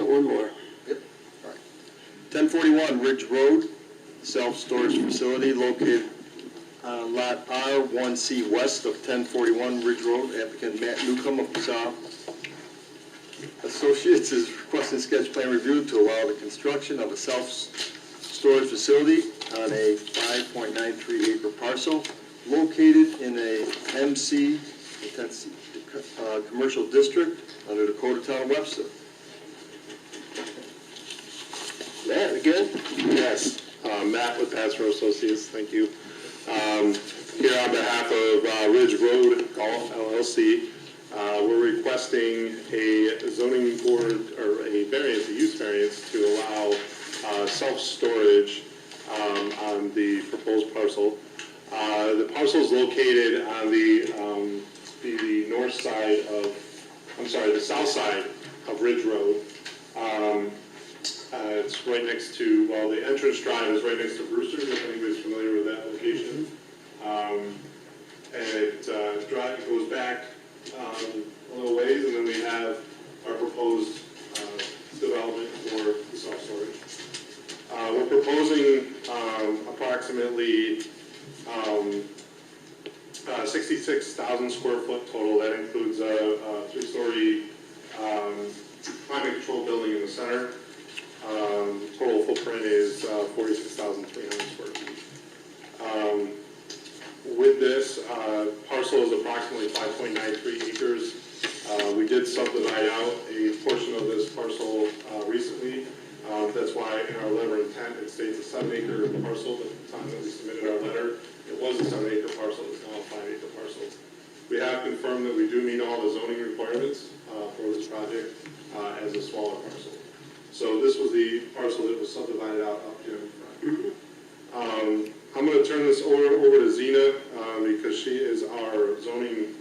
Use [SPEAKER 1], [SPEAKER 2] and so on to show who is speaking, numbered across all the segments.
[SPEAKER 1] got one more.
[SPEAKER 2] Yep. All right. 1041 Ridge Road, self-storage facility located on Lot R1C west of 1041 Ridge Road. Applicant Matt Newcomb of Shaw Associates is requesting sketch plan review to allow the construction of a self-storage facility on a 5.93 acre parcel located in a MC commercial district under the Code of Town of Webster.
[SPEAKER 1] Matt, again?
[SPEAKER 3] Yes, Matt with Pastor Associates, thank you. Here on behalf of Ridge Road Golf LLC, we're requesting a zoning board or a variance, a use variance to allow self-storage on the proposed parcel. The parcel is located on the north side of, the south side of Ridge Road. It's right next to, well, the entrance drive is right next to Bruster, if anybody's familiar with that location. And it goes back a little ways, and then we have our proposed development for the self-storage. We're proposing approximately 66,000 square foot total. That includes a three-story climate control building in the center. Total footprint is 46,300 square feet. With this, parcel is approximately 5.93 acres. We did subdivide out a portion of this parcel recently. That's why in our letter of intent it states a 7-acre parcel. At the time that we submitted our letter, it was a 7-acre parcel. It's now a 5-acre parcel. We have confirmed that we do meet all the zoning requirements for this project as a smaller parcel. So this was the parcel that was subdivided out up here in front. I'm going to turn this over to Zena because she is our zoning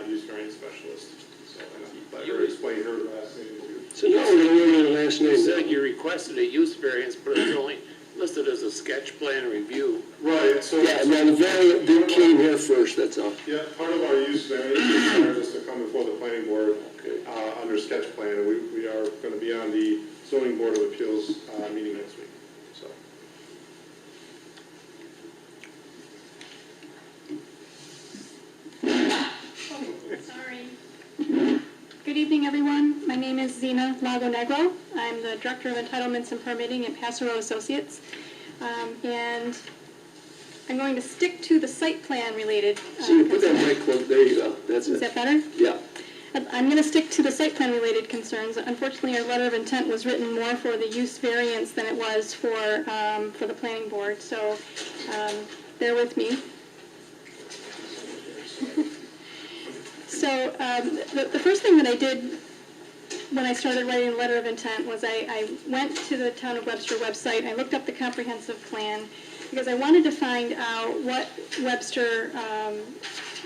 [SPEAKER 3] use variance specialist. So I'm let her explain her last name.
[SPEAKER 1] So now we're going to learn the last name.
[SPEAKER 4] You said you requested a use variance, but it's only listed as a sketch plan review.
[SPEAKER 3] Right. So
[SPEAKER 1] Yeah, now the variant came here first, that's all.
[SPEAKER 3] yeah, part of our use variance requires us to come before the planning board under sketch plan, and we are going to be on the zoning board of appeals meeting next week. So.
[SPEAKER 5] Sorry. Good evening, everyone. My name is Zena Lago Negro. I'm the Director of Entitlements and Permitting at Passero Associates. And I'm going to stick to the site plan related.
[SPEAKER 1] So you put that mic close, there you go, that's it.
[SPEAKER 5] Is that better?
[SPEAKER 1] Yeah.
[SPEAKER 5] I'm going to stick to the site plan related concerns. Unfortunately, our letter of intent was written more for the use variance than it was for the planning board. So bear with me. So the first thing that I did when I started writing the letter of intent was I went to the Town of Webster website. I looked up the comprehensive plan because I wanted to find out what Webster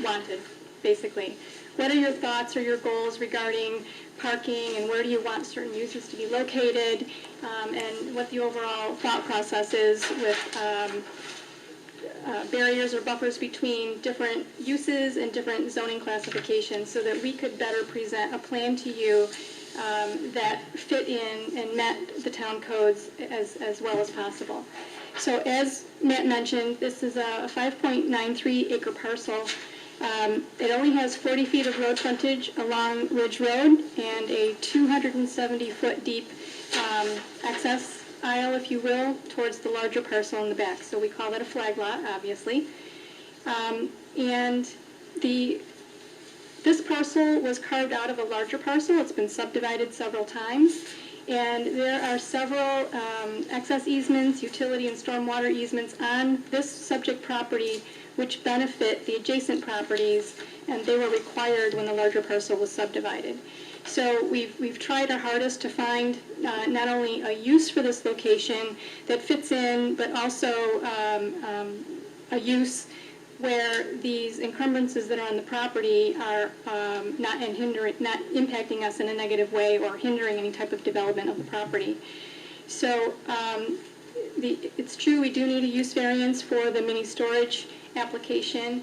[SPEAKER 5] wanted, basically. What are your thoughts or your goals regarding parking, and where do you want certain uses to be located, and what the overall thought process is with barriers or buffers between different uses and different zoning classifications, so that we could better present a plan to you that fit in and met the town codes as well as possible. So as Matt mentioned, this is a 5.93 acre parcel. It only has 40 feet of road frontage along Ridge Road and a 270-foot deep access aisle, if you will, towards the larger parcel in the back. So we call that a flag lot, obviously. And this parcel was carved out of a larger parcel. It's been subdivided several times. And there are several excess easements, utility and stormwater easements on this subject property which benefit the adjacent properties, and they were required when the larger parcel was subdivided. So we've tried our hardest to find not only a use for this location that fits in, but also a use where these encumbrances that are on the property are not impacting us in a negative way or hindering any type of development of the property. So it's true we do need a use variance for the mini storage application.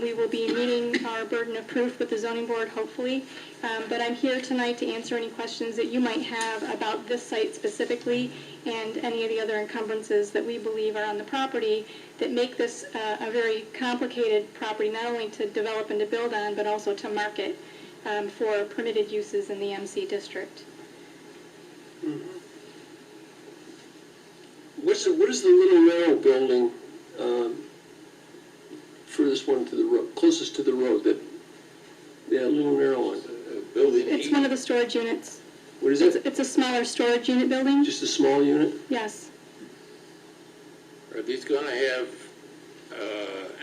[SPEAKER 5] We will be meeting our burden of proof with the zoning board, hopefully. But I'm here tonight to answer any questions that you might have about this site specifically and any of the other encumbrances that we believe are on the property that make this a very complicated property, not only to develop and to build on, but also to market for permitted uses in the MC district.
[SPEAKER 1] What is the little narrow building furthest one to the road, closest to the road? That, yeah, little narrow one.
[SPEAKER 2] Building
[SPEAKER 5] It's
[SPEAKER 2] 8.
[SPEAKER 5] one of the storage units.
[SPEAKER 1] What is it?
[SPEAKER 5] It's a smaller storage unit building.
[SPEAKER 1] Just a small unit?
[SPEAKER 5] Yes.
[SPEAKER 4] Are these gonna have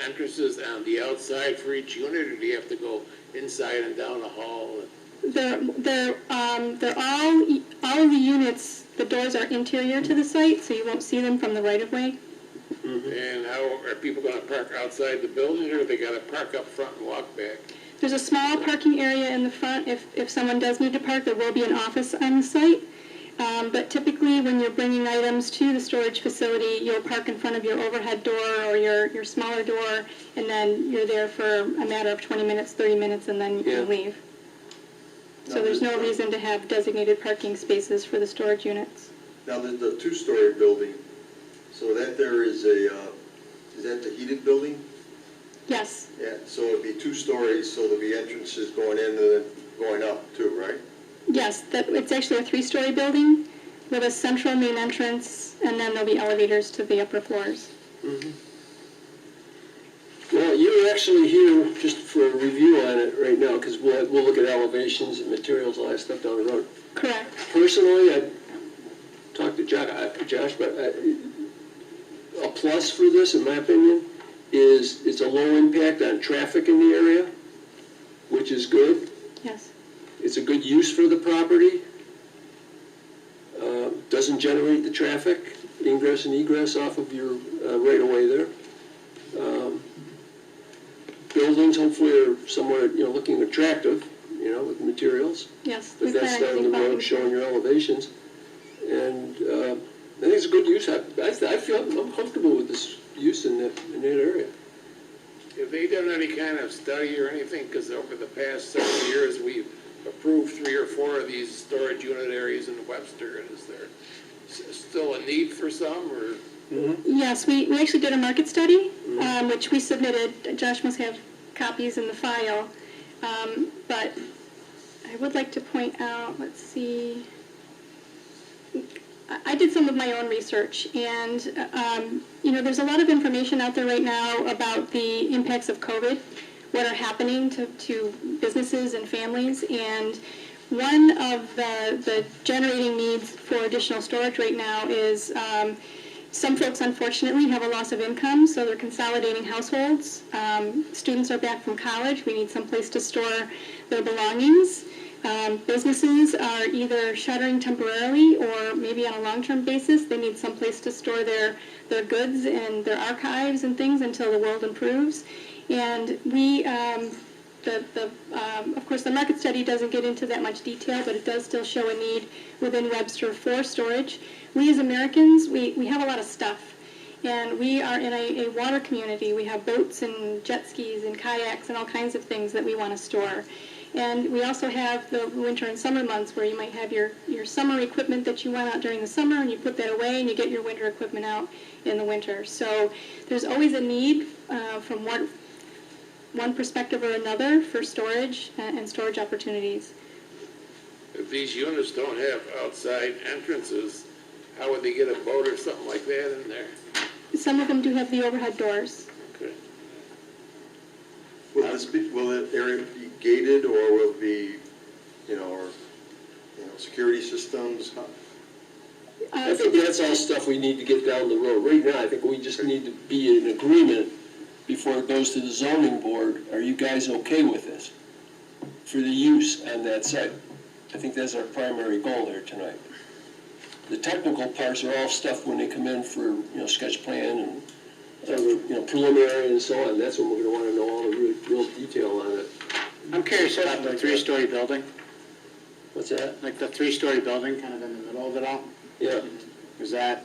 [SPEAKER 4] entrances on the outside for each unit, or do you have to go inside and down the hall?
[SPEAKER 5] They're all of the units, the doors are interior to the site, so you won't see them from the right-of-way.
[SPEAKER 4] And how are people gonna park outside the building, or they gotta park up front and walk back?
[SPEAKER 5] There's a small parking area in the front. If someone does need to park, there will be an office on the site. But typically, when you're bringing items to the storage facility, you'll park in front of your overhead door or your smaller door, and then you're there for a matter of 20 minutes, 30 minutes, and then you can leave. So there's no reason to have designated parking spaces for the storage units.
[SPEAKER 2] Now, the two-story building, so that there is a, is that the heated building?
[SPEAKER 5] Yes,
[SPEAKER 2] Yeah, so it'd be 2 stories, so there'll be entrances going in and then going up too, right?
[SPEAKER 5] yes, it's actually a 3-story building with a central main entrance, and then there'll be elevators to the upper floors.
[SPEAKER 1] Well, you're actually here just for a review on it right now, because we'll look at elevations and materials, all that stuff down the road.
[SPEAKER 5] Correct.
[SPEAKER 1] Personally, I talked to Josh, but a plus for this, in my opinion, is it's a low impact on traffic in the area, which is good.
[SPEAKER 5] Yes.
[SPEAKER 1] It's a good use for the property. Doesn't generate the traffic, ingress and egress off of your right-of-way there. Buildings hopefully are somewhat, looking attractive, with the materials.
[SPEAKER 5] Yes.
[SPEAKER 1] But
[SPEAKER 5] we
[SPEAKER 1] that's
[SPEAKER 5] plan on
[SPEAKER 1] down
[SPEAKER 5] using
[SPEAKER 1] the road
[SPEAKER 5] parking.
[SPEAKER 1] showing your elevations. And I think it's a good use. I feel I'm comfortable with this use in that area.
[SPEAKER 4] Have they done any kind of study or anything? Because over the past several years, we've approved 3 or 4 of these storage unit areas in Webster. And is there still a need for some, or?
[SPEAKER 5] Yes, we actually did a market study, which we submitted. Josh must have copies in the file. But I would like to point out, let's see, I did some of my own research, and, there's a lot of information out there right now about the impacts of COVID, what are happening to businesses and families, and one of the generating needs for additional storage right now is some folks, unfortunately, have a loss of income, so they're consolidating households. Students are back from college. We need some place to store their belongings. Businesses are either shuttering temporarily or maybe on a long-term basis. They need some place to store their goods and their archives and things until the world improves. And we, of course, the market study doesn't get into that much detail, but it does still show a need within Webster for storage. We as Americans, we have a lot of stuff, and we are in a water community. We have boats and jet skis and kayaks and all kinds of things that we want to store. And we also have the winter and summer months where you might have your summer equipment that you went out during the summer, and you put that away and you get your winter equipment out in the winter. So there's always a need from one perspective or another for storage and storage opportunities.
[SPEAKER 4] If these units don't have outside entrances, how would they get a boat or something like that in there?
[SPEAKER 5] Some of them do have the overhead doors.
[SPEAKER 4] Okay.
[SPEAKER 2] Will that area be gated, or will it be, security systems?
[SPEAKER 1] I think that's all stuff we need to get down the road. Right now, I think we just need to be in agreement before it goes to the zoning board. Are you guys okay with this for the use on that site? I think that's our primary goal here tonight. The technical parts are all stuff when they come in for, sketch plan and, preliminary and so on. That's when we're going to want to know all the real detail on it.
[SPEAKER 6] I'm curious about the 3-story building,
[SPEAKER 1] What's that?
[SPEAKER 6] like the 3-story building kind of in the middle of it all.
[SPEAKER 1] Yeah.
[SPEAKER 6] Is that,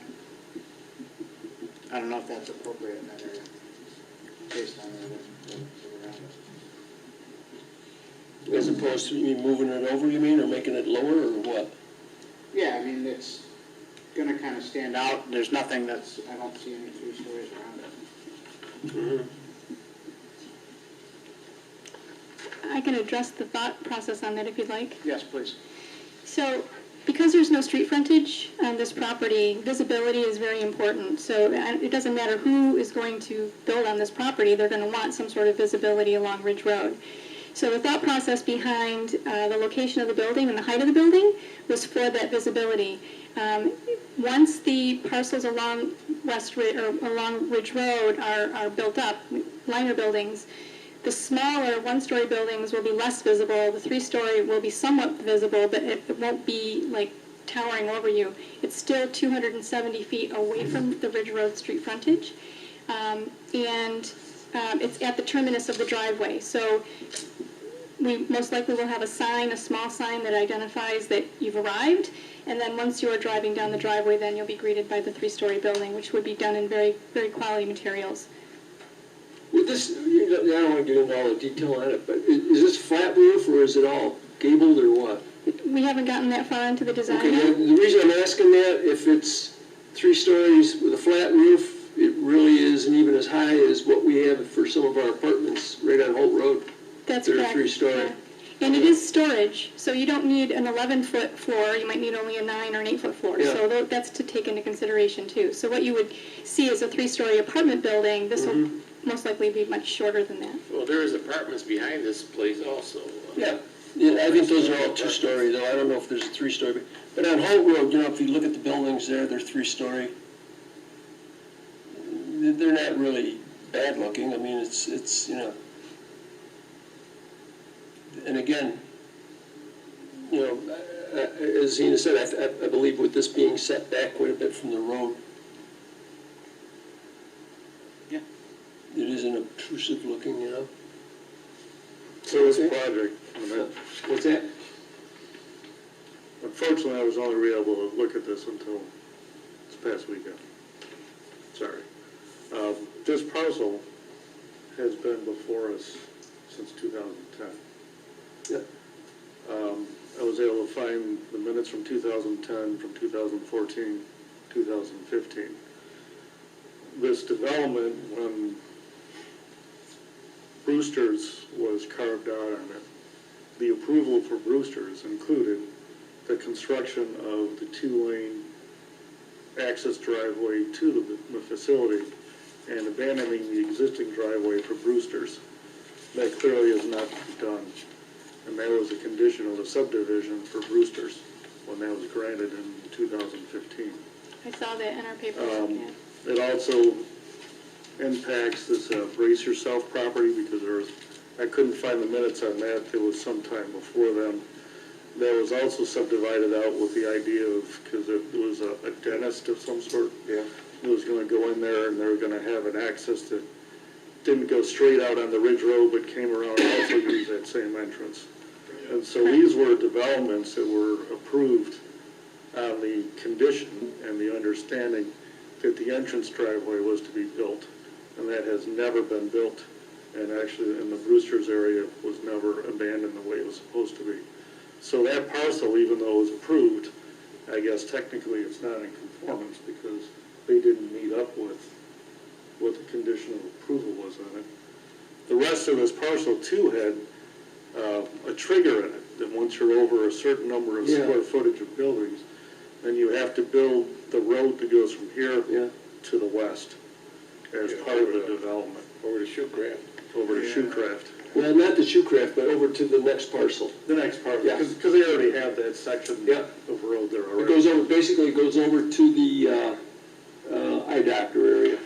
[SPEAKER 6] I don't know if that's appropriate in that area. based on the around it.
[SPEAKER 1] As opposed to you moving it over, you mean, or making it lower, or what?
[SPEAKER 6] Yeah, I mean, it's gonna kind of stand out. There's nothing that's, I don't see any 3 stories around it.
[SPEAKER 5] I can address the thought process on that if you'd like.
[SPEAKER 6] Yes, please.
[SPEAKER 5] So, because there's no street frontage on this property, visibility is very important. So it doesn't matter who is going to build on this property, they're going to want some sort of visibility along Ridge Road. So the thought process behind the location of the building and the height of the building was for that visibility. Once the parcels along along Ridge Road are built up, liner buildings, the smaller one-story buildings will be less visible. The 3-story will be somewhat visible, but it won't be like towering over you. It's still 270 feet away from the Ridge Road street frontage, and it's at the terminus of the driveway. So we most likely will have a sign, a small sign that identifies that you've arrived, and then once you are driving down the driveway, then you'll be greeted by the 3-story building, which would be done in very, very quality materials.
[SPEAKER 1] With this, I don't want to get into all the detail on it, but is this flat roof, or is it all gabled, or what?
[SPEAKER 5] We haven't gotten that far into the design
[SPEAKER 1] Okay,
[SPEAKER 5] yet.
[SPEAKER 1] the reason I'm asking that, if it's 3 stories with a flat roof, it really isn't even as high as what we have for some of our apartments right on Holt Road.
[SPEAKER 5] That's
[SPEAKER 1] They're
[SPEAKER 5] correct.
[SPEAKER 1] 3-story.
[SPEAKER 5] Yeah. And it is storage, so you don't need an 11-foot floor, you might need only a 9 or an 8-foot floor.
[SPEAKER 1] Yeah.
[SPEAKER 5] So that's to take into consideration too. So what you would see is a 3-story apartment building, this will most likely be much shorter than that.
[SPEAKER 4] Well, there is apartments behind this place also.
[SPEAKER 1] Yeah, I think those are all 2-story though, I don't know if there's a 3-story, but on Holt Road, if you look at the buildings there, they're 3-story. They're not really bad looking, I mean, it's and again, as Zena said, I believe with this being set back quite a bit from the road,
[SPEAKER 6] Yeah.
[SPEAKER 1] it isn't obtrusive looking,
[SPEAKER 2] So this project,
[SPEAKER 1] What's that?
[SPEAKER 2] unfortunately, I was only able to look at this until this past weekend. Sorry. This parcel has been before us since 2010.
[SPEAKER 1] Yeah.
[SPEAKER 2] I was able to find the minutes from 2010, from 2014, 2015. This development, when Bruster's was carved out on it, the approval for Bruster's included the construction of the 2-lane access driveway to the facility and abandoning the existing driveway for Bruster's. That clearly is not done. And that was a condition of the subdivision for Bruster's when that was granted in 2015.
[SPEAKER 5] I saw that in our papers. Yeah.
[SPEAKER 2] It also impacts this Brace Yourself property because I couldn't find the minutes on that. It was sometime before them. That was also subdivided out with the idea of, because it was a dentist of some sort.
[SPEAKER 1] Yeah.
[SPEAKER 2] It was going to go in there and they were going to have an access that didn't go straight out on the Ridge Road but came around and also used that same entrance. And so these were developments that were approved on the condition and the understanding that the entrance driveway was to be built. And that has never been built. And actually in the Brewster's area was never abandoned the way it was supposed to be. So that parcel, even though it was approved, I guess technically it's not in conformance because they didn't meet up with what the condition of approval was on it. The rest of this parcel too had a trigger in it, that once you're over a certain number of square footage of buildings, then you have to build the road that goes from here to the west as part of the development.
[SPEAKER 4] Over to Shoecraft.
[SPEAKER 2] Over to Shoecraft.
[SPEAKER 1] Well, not the Shoecraft, but over to the next parcel.
[SPEAKER 2] The next part,
[SPEAKER 1] Yeah.
[SPEAKER 2] because they already have that section of road there
[SPEAKER 1] It
[SPEAKER 2] already.
[SPEAKER 1] goes over, basically goes over to the eye doctor area.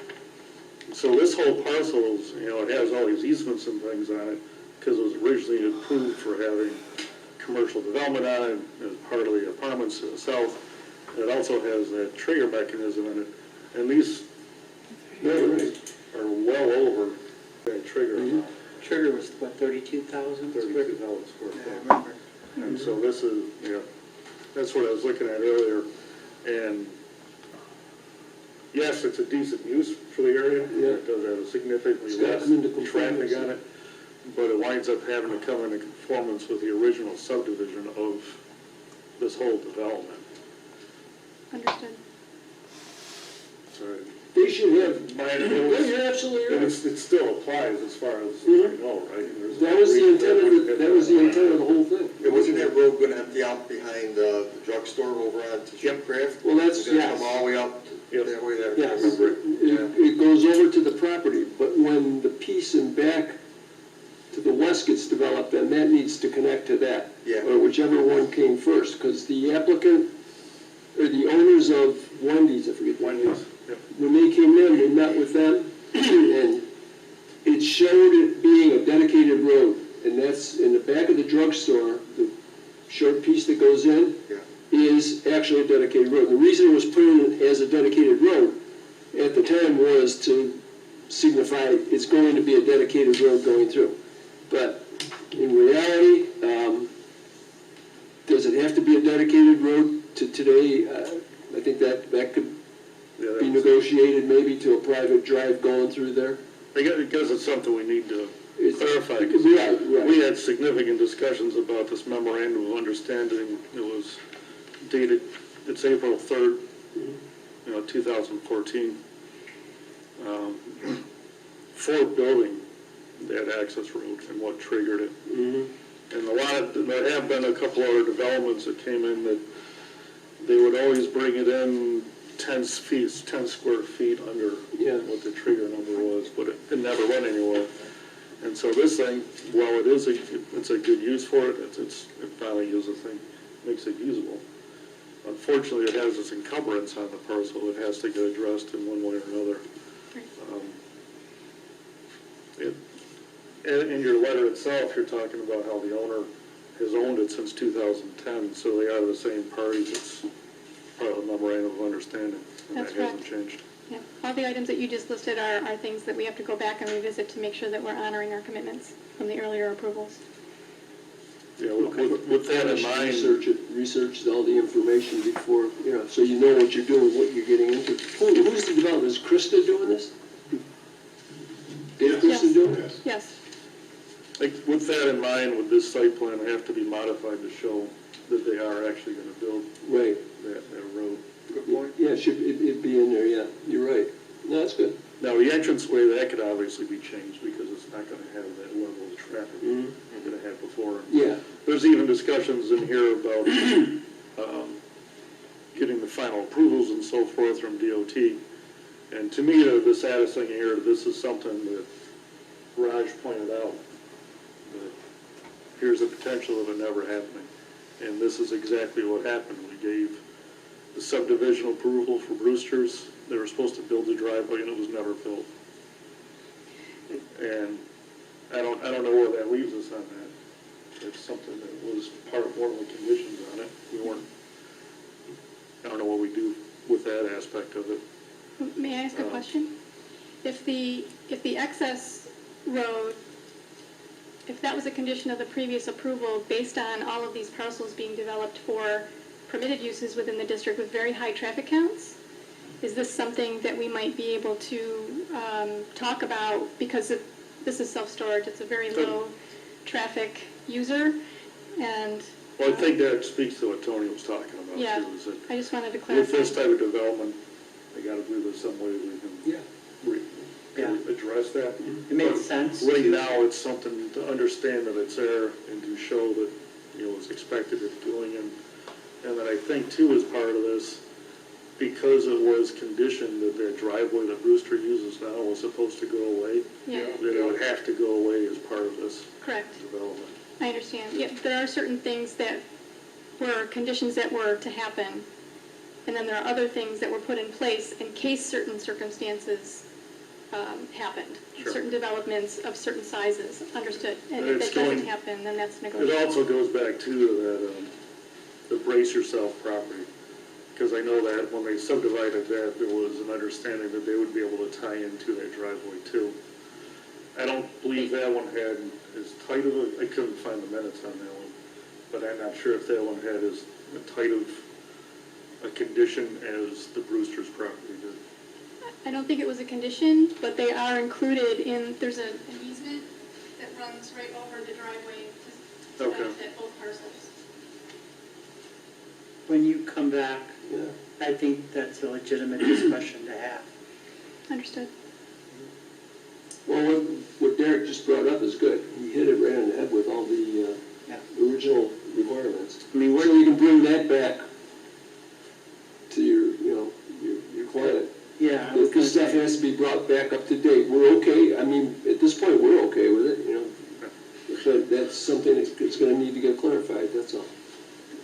[SPEAKER 2] So this whole parcel is, it has all these easements and things on it, because it was originally approved for having commercial development on it, as part of the apartments to the south. It also has that trigger mechanism in it, and these are well over that trigger amount.
[SPEAKER 6] Trigger was, what, 32,000?
[SPEAKER 2] 32,000 square
[SPEAKER 6] Yeah,
[SPEAKER 2] foot.
[SPEAKER 6] I remember.
[SPEAKER 2] And so this is, that's what I was looking at earlier. And
[SPEAKER 7] yes, it's a decent use for the area.
[SPEAKER 1] Yeah.
[SPEAKER 7] It does have a significantly
[SPEAKER 1] It's gotta
[SPEAKER 7] less
[SPEAKER 1] come into conformance.
[SPEAKER 7] traffic on it, but it winds up having to come into conformance with the original subdivision of this whole development.
[SPEAKER 5] Understood.
[SPEAKER 7] So
[SPEAKER 1] They should have,
[SPEAKER 7] minor,
[SPEAKER 1] yeah, you're absolutely
[SPEAKER 7] and
[SPEAKER 1] right.
[SPEAKER 7] it still applies as far as
[SPEAKER 1] Mhm.
[SPEAKER 7] I know, right? And there's
[SPEAKER 1] That was the intent of the, that was the intent of the whole thing.
[SPEAKER 2] It wasn't that road gonna empty out behind the drugstore over onto Shipcraft?
[SPEAKER 1] Well, that's,
[SPEAKER 2] It's gonna
[SPEAKER 1] yes.
[SPEAKER 2] come all the way up
[SPEAKER 7] Yep.
[SPEAKER 2] that way there, I
[SPEAKER 1] Yes,
[SPEAKER 2] remember it. Yeah.
[SPEAKER 1] it goes over to the property, but when the piece in back to the west gets developed, then that needs to connect to that.
[SPEAKER 2] Yeah.
[SPEAKER 1] Or whichever one came first, because the applicant, or the owners of Wendy's, I forget the name.
[SPEAKER 7] Wendy's, yep.
[SPEAKER 1] When they came in, we met with them, and it showed it being a dedicated road. And that's in the back of the drugstore, the short piece that goes in,
[SPEAKER 2] Yeah.
[SPEAKER 1] is actually a dedicated road. The reason it was put in as a dedicated road at the time was to signify it's going to be a dedicated road going through. But in reality, does it have to be a dedicated road to today? I think that could
[SPEAKER 7] Yeah,
[SPEAKER 1] be negotiated maybe to a private drive going through there.
[SPEAKER 7] because it's something we need to
[SPEAKER 1] It's-
[SPEAKER 7] clarify.
[SPEAKER 1] Right, right.
[SPEAKER 7] We had significant discussions about this memorandum of understanding. It was dated, it's April 3rd, 2014. For building that access road and what triggered it.
[SPEAKER 1] Mhm.
[SPEAKER 7] And there have been a couple other developments that came in that they would always bring it in 10 square feet under
[SPEAKER 1] Yeah.
[SPEAKER 7] what the trigger number was, but it never went anywhere. And so this thing, while it's a good use for it, it finally makes it usable. Unfortunately, it has this encumbrance on the parcel that has to get addressed in one way or another. In your letter itself, you're talking about how the owner has owned it since 2010, so they are the same parties. It's part of the memorandum of understanding, and
[SPEAKER 5] That's
[SPEAKER 7] that hasn't
[SPEAKER 5] correct.
[SPEAKER 7] changed.
[SPEAKER 5] Yeah, all the items that you just listed are things that we have to go back and revisit to make sure that we're honoring our commitments from the earlier approvals.
[SPEAKER 7] Yeah, with that in mind,
[SPEAKER 1] Research all the information before, so you know what you're doing, what you're getting into. Who's the developer? Is Krista doing this? Dave
[SPEAKER 5] Yes.
[SPEAKER 1] Krista doing it?
[SPEAKER 3] Yes.
[SPEAKER 5] Yes,
[SPEAKER 7] like, with that in mind, would this site plan have to be modified to show that they are actually going to build
[SPEAKER 1] Right.
[SPEAKER 7] that road?
[SPEAKER 2] Good point.
[SPEAKER 1] Yeah, it'd be in there, yeah. You're right. No, that's good.
[SPEAKER 7] Now, the entranceway, that could obviously be changed because it's not going to have that level of traffic
[SPEAKER 1] Mhm.
[SPEAKER 7] that it had before.
[SPEAKER 1] Yeah.
[SPEAKER 7] There's even discussions in here about getting the final approvals and so forth from DOT. And to me, the saddest thing here, this is something that Raj pointed out. That here's the potential of it never happening. And this is exactly what happened. We gave the subdivision approval for Bruster's. They were supposed to build the driveway and it was never built. And I don't know where that leaves us on that. It's something that was part of one of the conditions on it. I don't know what we do with that aspect of it.
[SPEAKER 5] may I ask a question? If the excess road, if that was a condition of the previous approval based on all of these parcels being developed for permitted uses within the district with very high traffic counts, is this something that we might be able to talk about? Because this is self-storage, it's a very low traffic user, and...
[SPEAKER 7] Well, I think that speaks to what Tony was talking about
[SPEAKER 5] Yeah,
[SPEAKER 7] too, is that
[SPEAKER 5] I just wanted to
[SPEAKER 7] with
[SPEAKER 5] clarify.
[SPEAKER 7] this type of development, they gotta believe there's some way we can address that.
[SPEAKER 8] It makes sense.
[SPEAKER 7] Right now, it's something to understand that it's there and to show that, it's expected of doing it. And then I think too, as part of this, because it was conditioned that their driveway that Bruster uses now was supposed to go away,
[SPEAKER 5] Yeah,
[SPEAKER 7] that it would have to go away as part of this
[SPEAKER 5] correct.
[SPEAKER 7] development.
[SPEAKER 5] I understand. Yeah, there are certain things that were conditions that were to happen, and then there are other things that were put in place in case certain circumstances happened.
[SPEAKER 7] Sure.
[SPEAKER 5] Certain developments of certain sizes, understood. And
[SPEAKER 7] And
[SPEAKER 5] if
[SPEAKER 7] it's
[SPEAKER 5] that doesn't
[SPEAKER 7] going-
[SPEAKER 5] happen, then that's
[SPEAKER 7] It
[SPEAKER 5] negotiable.
[SPEAKER 7] also goes back too to that, the brace yourself property. Because I know that when they subdivided that, there was an understanding that they would be able to tie into that driveway too. I don't believe that one had as tight of I couldn't find the minutes on that one, but I'm not sure if that one had as tight of a condition as the Brewster's property did.
[SPEAKER 5] I don't think it was a condition, but they are included in, there's an easement that runs right over the driveway to
[SPEAKER 7] Okay.
[SPEAKER 5] benefit both parcels.
[SPEAKER 8] When you come back,
[SPEAKER 1] Yeah.
[SPEAKER 8] I think that's a legitimate discussion to have.
[SPEAKER 5] Understood.
[SPEAKER 1] Well, what Derek just brought up is good. He hit it right on the head with all the
[SPEAKER 8] Yeah.
[SPEAKER 1] original requirements.
[SPEAKER 8] I mean,
[SPEAKER 1] So you can bring that back to your, your client.
[SPEAKER 8] Yeah, I was
[SPEAKER 1] If
[SPEAKER 8] gonna
[SPEAKER 1] this stuff
[SPEAKER 8] say,
[SPEAKER 1] has to be brought back up to date, we're okay. I mean, at this point, we're okay with it. But that's something that's gonna need to get clarified, that's all.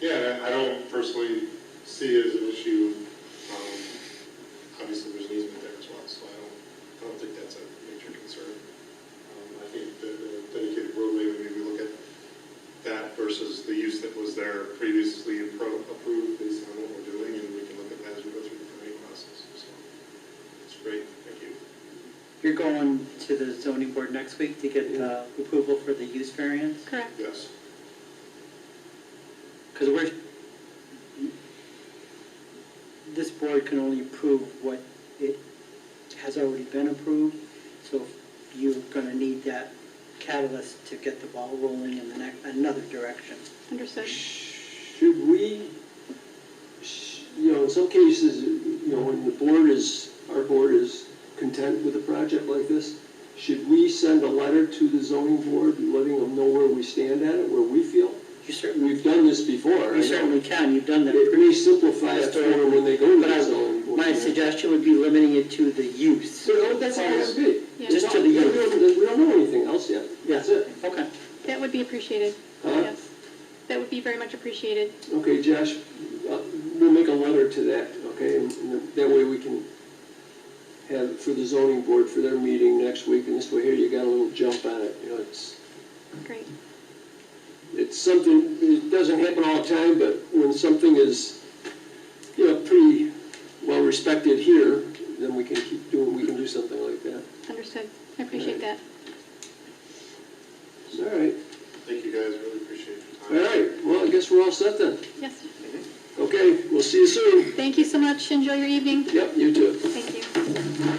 [SPEAKER 3] Yeah, I don't personally see it as an issue. Obviously, there's an easement there as well, so I don't think that's a major concern. I think the dedicated roadway, we maybe look at that versus the use that was there previously approved based on what we're doing, and we can look at that as we go through the planning process. So, it's great, thank you.
[SPEAKER 8] you're going to the zoning board next week to get approval for the use variance?
[SPEAKER 5] Correct.
[SPEAKER 3] Yes.
[SPEAKER 8] Because this board can only approve what it has already been approved, so you're gonna need that catalyst to get the ball rolling in the another direction.
[SPEAKER 5] Understood.
[SPEAKER 1] Should we, in some cases, when our board is content with a project like this, should we send a letter to the zoning board letting them know where we stand at it, where we feel?
[SPEAKER 8] You certainly,
[SPEAKER 1] We've done this before. I know.
[SPEAKER 8] you certainly can, you've done that.
[SPEAKER 1] It may simplify it for them when they go to
[SPEAKER 8] But
[SPEAKER 1] the zoning board.
[SPEAKER 8] my suggestion would be limiting it to the use.
[SPEAKER 1] So that's how it would be.
[SPEAKER 5] Yeah.
[SPEAKER 8] Just to the use.
[SPEAKER 1] We don't know anything else yet. That's it.
[SPEAKER 8] Okay.
[SPEAKER 5] That would be appreciated.
[SPEAKER 1] Huh?
[SPEAKER 5] Yes. That would be very much appreciated.
[SPEAKER 1] Okay, Josh, we'll make a letter to that, okay? And that way we can have it for the zoning board for their meeting next week, and this way here you got a little jump on it.
[SPEAKER 5] Great.
[SPEAKER 1] It's something, it doesn't happen all the time, but when something is, pretty well respected here, then we can do something like that.
[SPEAKER 5] Understood. I appreciate that.
[SPEAKER 1] All right.
[SPEAKER 3] Thank you guys, really appreciate
[SPEAKER 1] All
[SPEAKER 3] your time.
[SPEAKER 1] right, well, I guess we're all set then.
[SPEAKER 5] Yes.
[SPEAKER 1] Okay, we'll see you soon.
[SPEAKER 5] Thank you so much. Enjoy your evening.
[SPEAKER 1] Yep, you too.
[SPEAKER 5] Thank you.